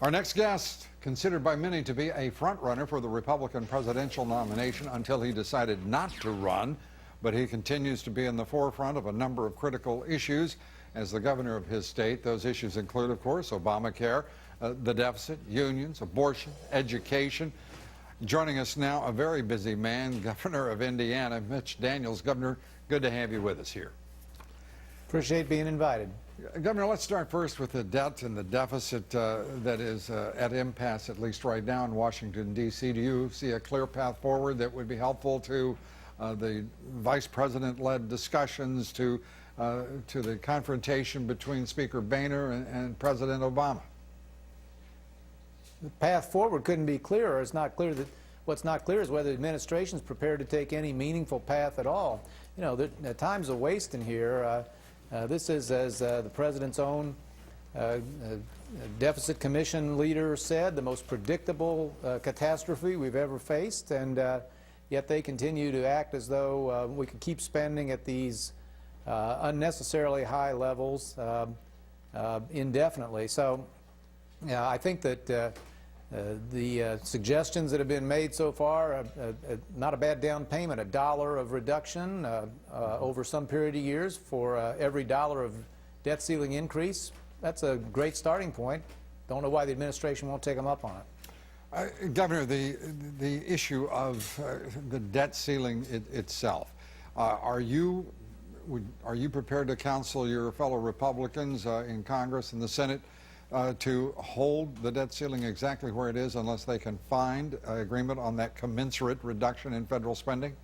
Our next guest, considered by many to be a front-runner for the Republican presidential nomination until he decided not to run, but he continues to be in the forefront of a number of critical issues as the governor of his state. Those issues include, of course, Obamacare, the deficit, unions, abortion, education. Joining us now, a very busy man, Governor of Indiana, Mitch Daniels. Governor, good to have you with us here. Appreciate being invited. Governor, let's start first with the debt and the deficit that is at impasse, at least right now in Washington, D.C. Do you see a clear path forward that would be helpful to the vice president-led discussions, to the confrontation between Speaker Boehner and President Obama? The path forward couldn't be clearer. It's not clear that what's not clear is whether the administration is prepared to take any meaningful path at all. You know, the time's a waste in here. This is, as the president's own deficit commission leader said, the most predictable catastrophe we've ever faced, and yet they continue to act as though we could keep spending at these unnecessarily high levels indefinitely. So I think that the suggestions that have been made so far, not a bad down payment, $1 of reduction over some period of years for every $1 of debt ceiling increase. That's a great starting point. Don't know why the administration won't take them up on it. Governor, the issue of the debt ceiling itself, are you prepared to counsel your fellow Republicans in Congress and the Senate to hold the debt ceiling exactly where it is unless they can find agreement on that commensurate reduction in federal spending?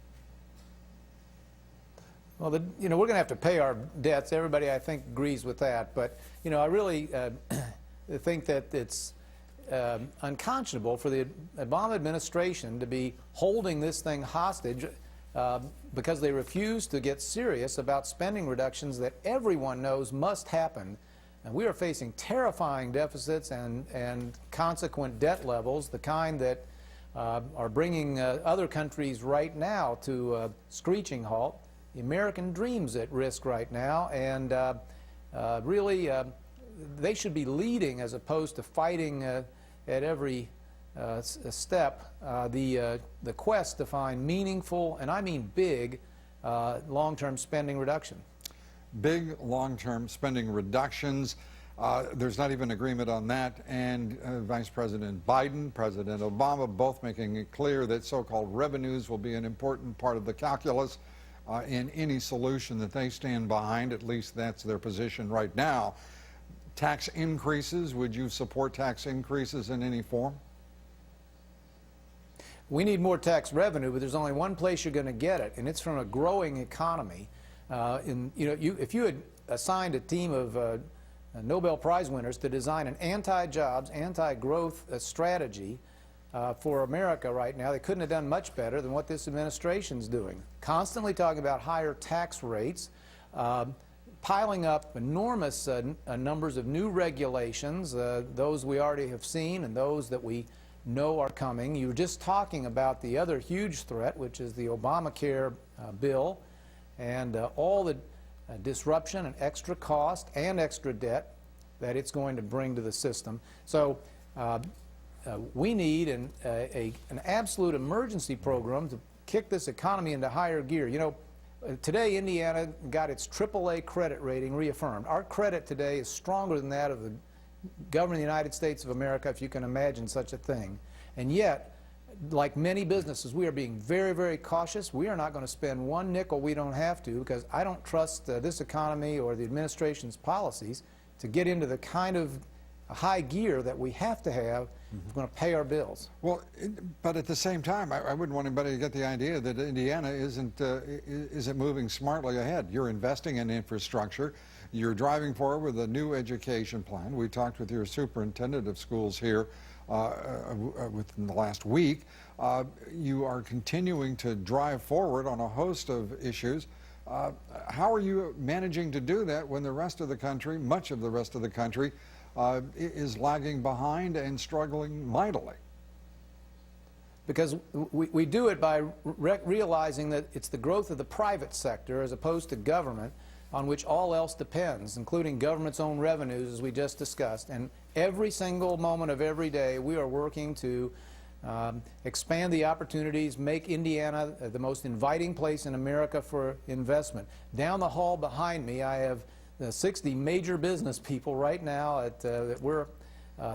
Well, we're going to have to pay our debts. Everybody, I think, agrees with that. But, I really think that it's unconscionable for the Obama administration to be holding this thing hostage because they refuse to get serious about spending reductions that everyone knows must happen. And we are facing terrifying deficits and consequent debt levels, the kind that are bringing other countries right now to a screeching halt. The American dream's at risk right now, and really they should be leading as opposed to fighting at every step the quest to find meaningful, and I mean big, long-term spending reduction. Big long-term spending reductions. There's not even agreement on that, and Vice President Biden, President Obama, both making it clear that so-called revenues will be an important part of the calculus in any solution that they stand behind. At least that's their position right now. Tax increases, would you support tax increases in any form? We need more tax revenue, but there's only one place you're going to get it, and it's from a growing economy. If you had assigned a team of Nobel Prize winners to design an anti-jobs, anti-growth strategy for America right now, they couldn't have done much better than what this administration's doing. Constantly talking about higher tax rates, piling up enormous numbers of new regulations, those we already have seen and those that we know are coming. You were just talking about the other huge threat, which is the Obamacare bill, and all the disruption and extra cost and extra debt that it's going to bring to the system. So we need an absolute emergency program to kick this economy into higher gear. Today Indiana got its AAA credit rating reaffirmed. Our credit today is stronger than that of the government of the United States of America, if you can imagine such a thing. And yet, like many businesses, we are being very, very cautious. We are not going to spend one nickel we don't have to, because I don't trust this economy or the administration's policies to get into the kind of high gear that we have to have if we're going to pay our bills. Well, but at the same time, I wouldn't want anybody to get the idea that Indiana isn't moving smartly ahead. You're investing in infrastructure. You're driving forward with a new education plan. We talked with your superintendent of schools here within the last week. You are continuing to drive forward on a host of issues. How are you managing to do that when the rest of the country, much of the rest of the country, is lagging behind and struggling mightily? Because we do it by realizing that it's the growth of the private sector as opposed to government on which all else depends, including government's own revenues, as we just discussed. And every single moment of every day, we are working to expand the opportunities, make Indiana the most inviting place in America for investment. Down the hall behind me, I have 60 major business people right now that we're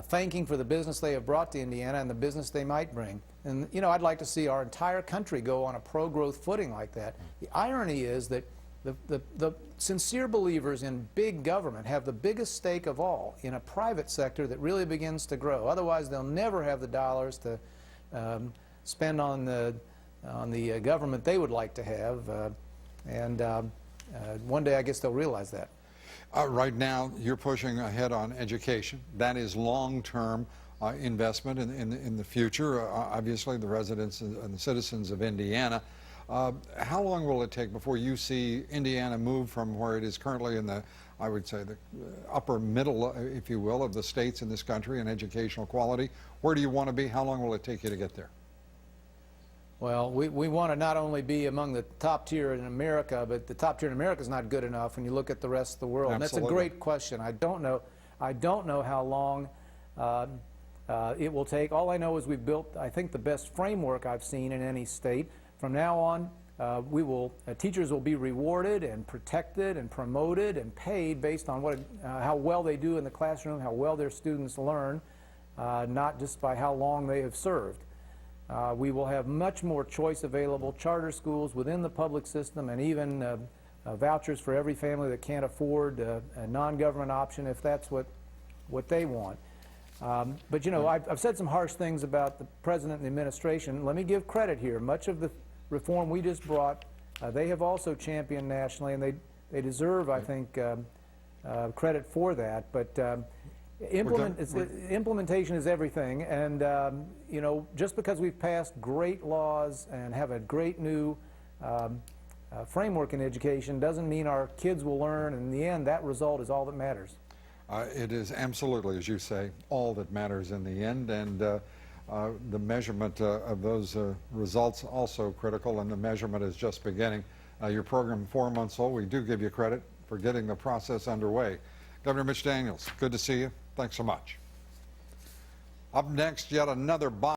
thanking for the business they have brought to Indiana and the business they might bring. And, you know, I'd like to see our entire country go on a pro-growth footing like that. The irony is that the sincere believers in big government have the biggest stake of all in a private sector that really begins to grow. Otherwise, they'll never have the dollars to spend on the government they would like to have. One day, I guess they'll realize that. Right now, you're pushing ahead on education. That is long-term investment in the future. Obviously, the residents and the citizens of Indiana. How long will it take before you see Indiana move from where it is currently in the, I would say, the upper middle, if you will, of the states in this country in educational quality? Where do you want to be? How long will it take you to get there? Well, we want to not only be among the top tier in America, but the top tier in America is not good enough when you look at the rest of the world. And that's a great question. I don't know how long it will take. All I know is we've built, I think, the best framework I've seen in any state. From now on, teachers will be rewarded and protected and promoted and paid based on how well they do in the classroom, how well their students learn, not just by how long they have served. We will have much more choice available, charter schools within the public system, and even vouchers for every family that can't afford a non-government option if that's what they want. But, you know, I've said some harsh things about the president and the administration. Let me give credit here. Much of the reform we just brought, they have also championed nationally, and they deserve, I think, credit for that. But implementation is everything, and you know, just because we've passed great laws and have a great new framework in education doesn't mean our kids will learn, and in the end, that result is all that matters. It is absolutely, as you say, all that matters in the end, and the measurement of those results also critical, and the measurement is just beginning. Your program 4 months old. We do give you credit for getting the process underway. Governor Mitch Daniels, good to see you. Thanks so much. Up next, yet another